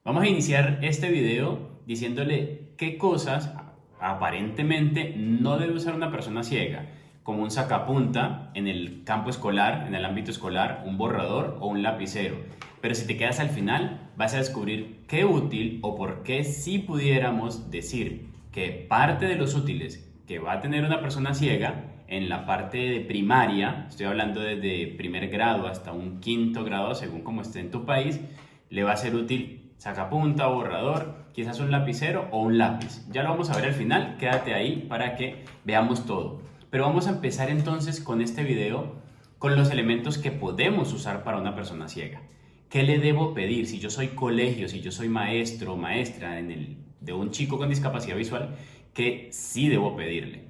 Vamos a iniciar este video diciéndole qué cosas aparentemente no debe usar una persona ciega, como un sacapunta en el campo escolar, en el ámbito escolar, un borrador o un lapicero. Pero si te quedas al final, vas a descubrir qué útil o por qué sí pudiéramos decir que parte de los útiles que va a tener una persona ciega en la parte de primaria, estoy hablando desde primer grado hasta un quinto grado, según como esté en tu país, le va a ser útil sacapunta, borrador, quizás un lapicero o un lápiz. Ya lo vamos a ver al final, quédate ahí para que veamos todo. Pero vamos a empezar entonces con este video con los elementos que podemos usar para una persona ciega. ¿Qué le debo pedir si yo soy colegio, si yo soy maestro o maestra de un chico con discapacidad visual? ¿Qué sí debo pedirle?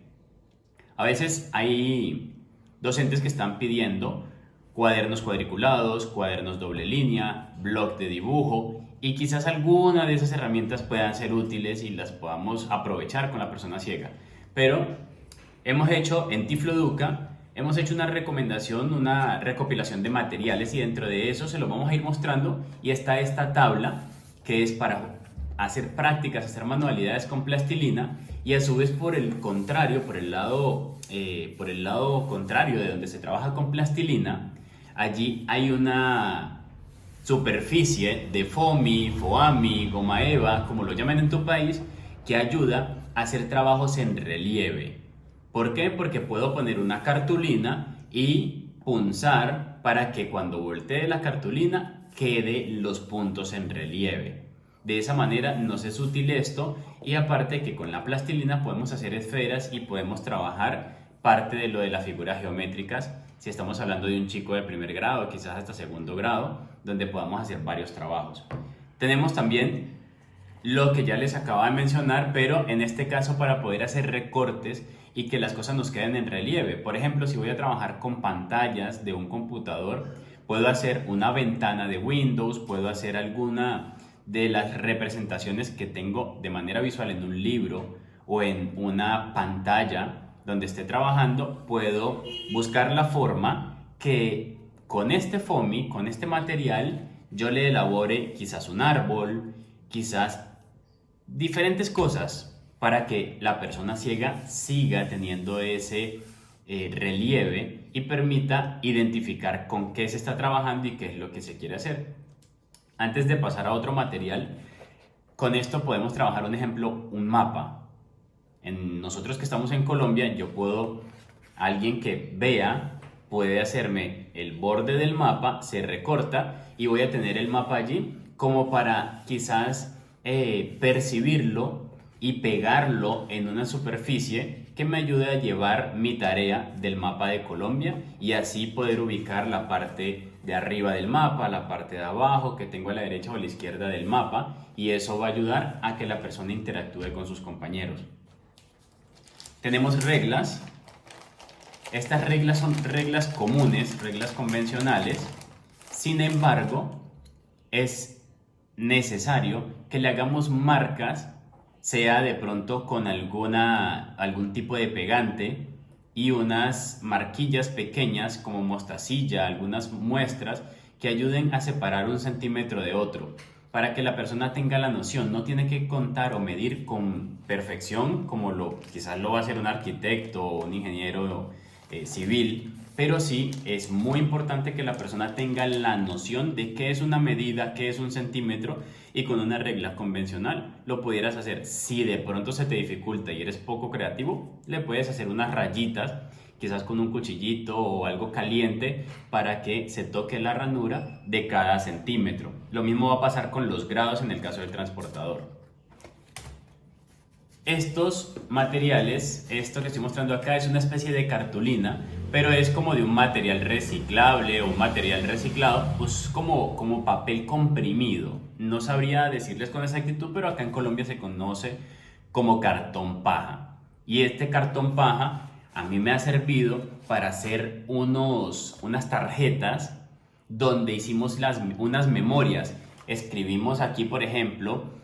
A veces hay docentes que están pidiendo cuadernos cuadriculados, cuadernos doble línea, bloc de dibujo, y quizás alguna de esas herramientas puedan ser útiles y las podamos aprovechar con la persona ciega. Pero hemos hecho en Tifloduca, hemos hecho una recomendación, una recopilación de materiales, y dentro de eso se lo vamos a ir mostrando, y está esta tabla que es para hacer prácticas, hacer manualidades con plastilina, y a su vez por el contrario, por el lado contrario de donde se trabaja con plastilina, allí hay una superficie de foamy, foamy, goma eva, como lo llaman en tu país, que ayuda a hacer trabajos en relieve. ¿Por qué? Porque puedo poner una cartulina y punzar para que cuando voltee la cartulina quede los puntos en relieve. De esa manera nos es útil esto, y aparte que con la plastilina podemos hacer esferas y podemos trabajar parte de lo de las figuras geométricas si estamos hablando de un chico de primer grado, quizás hasta segundo grado, donde podamos hacer varios trabajos. Tenemos también lo que ya les acabo de mencionar, pero en este caso para poder hacer recortes y que las cosas nos queden en relieve. Por ejemplo, si voy a trabajar con pantallas de un computador, puedo hacer una ventana de Windows, puedo hacer alguna de las representaciones que tengo de manera visual en un libro o en una pantalla donde esté trabajando. Puedo buscar la forma que con este foamy, con este material, yo le elabore quizás un árbol, quizás diferentes cosas para que la persona ciega siga teniendo ese relieve y permita identificar con qué se está trabajando y qué es lo que se quiere hacer. Antes de pasar a otro material, con esto podemos trabajar un ejemplo, un mapa. Nosotros que estamos en Colombia, alguien que vea puede hacerme el borde del mapa, se recorta y voy a tener el mapa allí como para quizás percibirlo y pegarlo en una superficie que me ayude a llevar mi tarea del mapa de Colombia, y así poder ubicar la parte de arriba del mapa, la parte de abajo que tengo a la derecha o a la izquierda del mapa, y eso va a ayudar a que la persona interactúe con sus compañeros. Tenemos reglas. Estas reglas son reglas comunes, reglas convencionales. Sin embargo, es necesario que le hagamos marcas, sea de pronto con algún tipo de pegante, y unas marquillas pequeñas como mostacilla, algunas muestras que ayuden a separar un centímetro de otro, para que la persona tenga la noción. No tiene que contar o medir con perfección como quizás lo va a hacer un arquitecto o un ingeniero civil, pero sí es muy importante que la persona tenga la noción de qué es una medida, qué es un centímetro, y con una regla convencional lo pudieras hacer. Si de pronto se te dificulta y eres poco creativo, le puedes hacer unas rayitas, quizás con un cuchillito o algo caliente, para que se toque la ranura de cada centímetro. Lo mismo va a pasar con los grados en el caso del transportador. Estos materiales, esto que estoy mostrando acá, es una especie de cartulina, pero es como de un material reciclable o un material reciclado, pues como papel comprimido. No sabría decirles con exactitud, pero acá en Colombia se conoce como cartón paja. Y este cartón paja a mí me ha servido para hacer unas tarjetas donde hicimos unas memorias. Escribimos aquí, por ejemplo,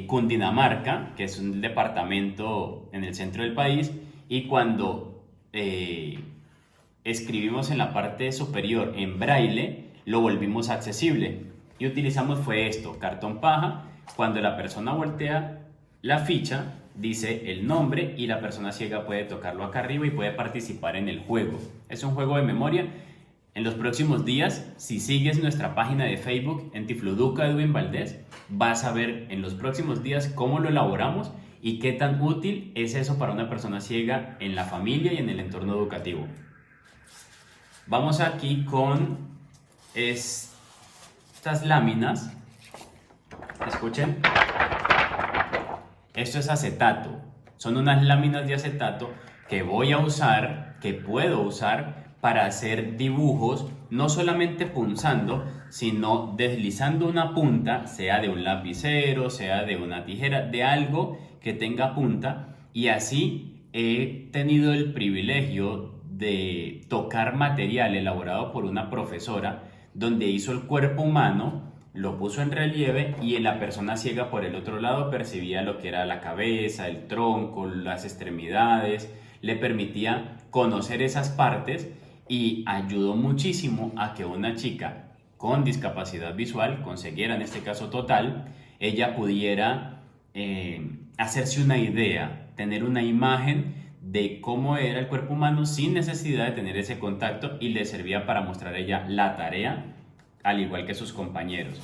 Cundinamarca, que es un departamento en el centro del país, y cuando escribimos en la parte superior en braille, lo volvimos accesible. y utilizamos fue esto, cartón paja. Cuando la persona voltea la ficha, dice el nombre y la persona ciega puede tocarlo acá arriba y puede participar en el juego. Es un juego de memoria. En los próximos días, si sigues nuestra página de Facebook en Tifloduca Edwin Valdés, vas a ver en los próximos días cómo lo elaboramos y qué tan útil es eso para una persona ciega en la familia y en el entorno educativo. Vamos aquí con estas láminas. Escuchen. Esto es acetato. Son unas láminas de acetato que voy a usar, que puedo usar para hacer dibujos, no solamente punzando, sino deslizando una punta, sea de un lapicero, sea de una tijera, de algo que tenga punta, y así he tenido el privilegio de tocar material elaborado por una profesora donde hizo el cuerpo humano, lo puso en relieve y la persona ciega por el otro lado percibía lo que era la cabeza, el tronco, las extremidades, le permitía conocer esas partes y ayudó muchísimo a que una chica con discapacidad visual, con ceguera en este caso total, ella pudiera hacerse una idea, tener una imagen de cómo era el cuerpo humano sin necesidad de tener ese contacto y le servía para mostrar a ella la tarea al igual que sus compañeros.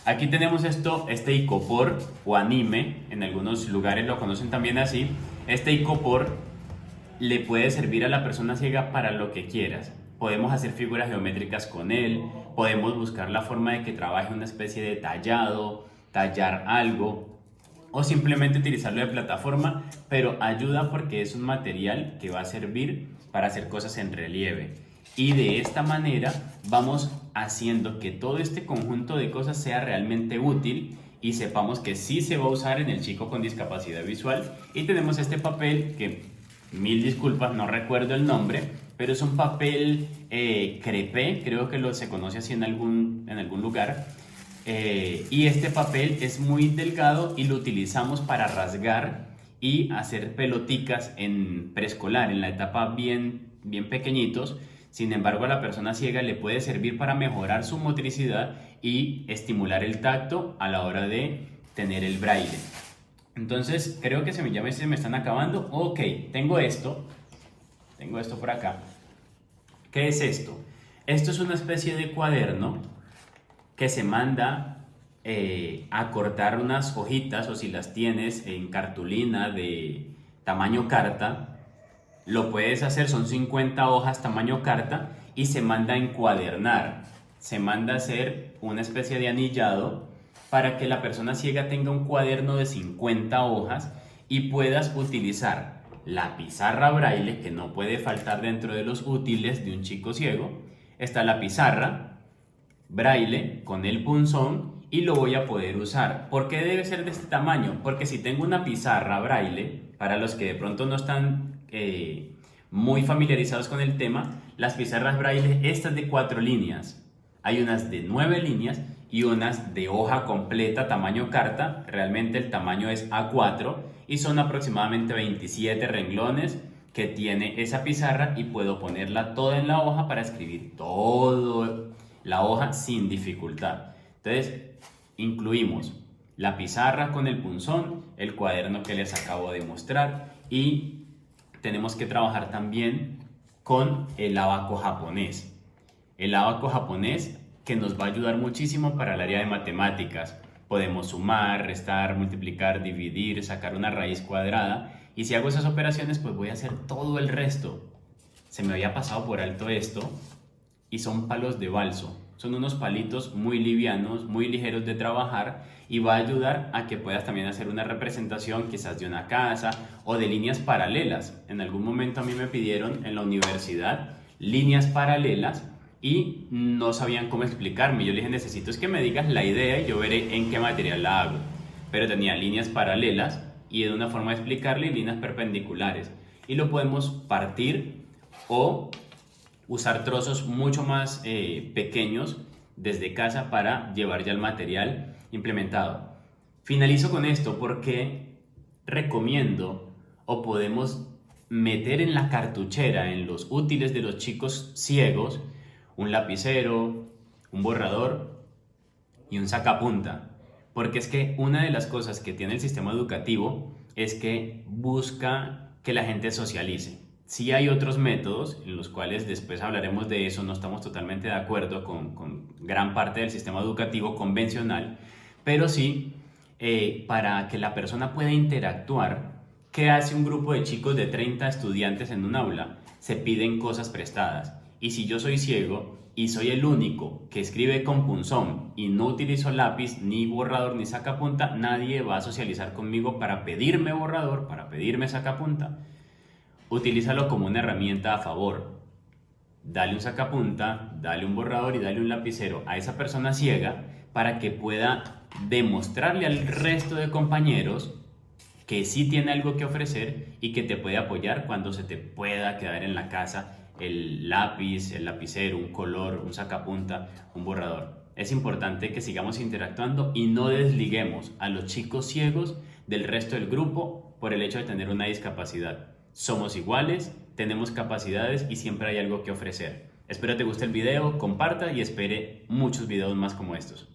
Aquí tenemos este icopor o anime, en algunos lugares lo conocen también así. Este icopor le puede servir a la persona ciega para lo que quieras. Podemos hacer figuras geométricas con él, podemos buscar la forma de que trabaje una especie de tallado, tallar algo o simplemente utilizarlo de plataforma, pero ayuda porque es un material que va a servir para hacer cosas en relieve. Y de esta manera vamos haciendo que todo este conjunto de cosas sea realmente útil y sepamos que sí se va a usar en el chico con discapacidad visual. Y tenemos este papel que, mil disculpas, no recuerdo el nombre, pero es un papel crepé, creo que se conoce así en algún lugar. Y este papel es muy delgado y lo utilizamos para rasgar y hacer peloticas en preescolar, en la etapa bien pequeñitos. Sin embargo, a la persona ciega le puede servir para mejorar su motricidad y estimular el tacto a la hora de tener el braille. Entonces, creo que se me están acabando. Ok, tengo esto por acá. ¿Qué es esto? Esto es una especie de cuaderno que se manda a cortar unas hojitas, o si las tienes en cartulina de tamaño carta, lo puedes hacer, son 50 hojas tamaño carta y se manda a encuadernar, se manda a hacer una especie de anillado para que la persona ciega tenga un cuaderno de 50 hojas y puedas utilizar la pizarra braille, que no puede faltar dentro de los útiles de un chico ciego. Está la pizarra braille con el punzón y lo voy a poder usar. ¿Por qué debe ser de este tamaño? Porque si tengo una pizarra braille, para los que de pronto no están muy familiarizados con el tema, las pizarras braille, estas de 4 líneas, hay unas de 9 líneas y unas de hoja completa tamaño carta, realmente el tamaño es A4 y son aproximadamente 27 renglones que tiene esa pizarra y puedo ponerla toda en la hoja para escribir toda la hoja sin dificultad. Entonces incluimos la pizarra con el punzón, el cuaderno que les acabo de mostrar y tenemos que trabajar también con el ábaco japonés. El ábaco japonés que nos va a ayudar muchísimo para el área de matemáticas. Podemos sumar, restar, multiplicar, dividir, sacar una raíz cuadrada y si hago esas operaciones pues voy a hacer todo el resto. Se me había pasado por alto esto y son palos de balso. Son unos palitos muy livianos, muy ligeros de trabajar y va a ayudar a que puedas también hacer una representación quizás de una casa o de líneas paralelas. En algún momento a mí me pidieron en la universidad líneas paralelas y no sabían cómo explicarme. Yo les dije, necesito es que me digas la idea y yo veré en qué material la hago. Pero tenía líneas paralelas y de una forma de explicarle líneas perpendiculares. Y lo podemos partir o usar trozos mucho más pequeños desde casa para llevar ya el material implementado. Finalizo con esto porque recomiendo o podemos meter en la cartuchera, en los útiles de los chicos ciegos, un lapicero, un borrador y un sacapunta. Porque es que una de las cosas que tiene el sistema educativo es que busca que la gente socialice. Sí hay otros métodos en los cuales después hablaremos de eso, no estamos totalmente de acuerdo con gran parte del sistema educativo convencional, pero sí para que la persona pueda interactuar. ¿Qué hace un grupo de chicos de 30 estudiantes en un aula? Se piden cosas prestadas. Y si yo soy ciego y soy el único que escribe con punzón y no utilizo lápiz, ni borrador, ni sacapunta, nadie va a socializar conmigo para pedirme borrador, para pedirme sacapunta. Utilízalo como una herramienta a favor. Dale un sacapunta, dale un borrador y dale un lapicero a esa persona ciega para que pueda demostrarle al resto de compañeros que sí tiene algo que ofrecer y que te puede apoyar cuando se te pueda quedar en la casa el lápiz, el lapicero, un color, un sacapunta, un borrador. Es importante que sigamos interactuando y no desliguemos a los chicos ciegos del resto del grupo por el hecho de tener una discapacidad. Somos iguales, tenemos capacidades y siempre hay algo que ofrecer. Espero te guste el video, comparta y espere muchos videos más como estos.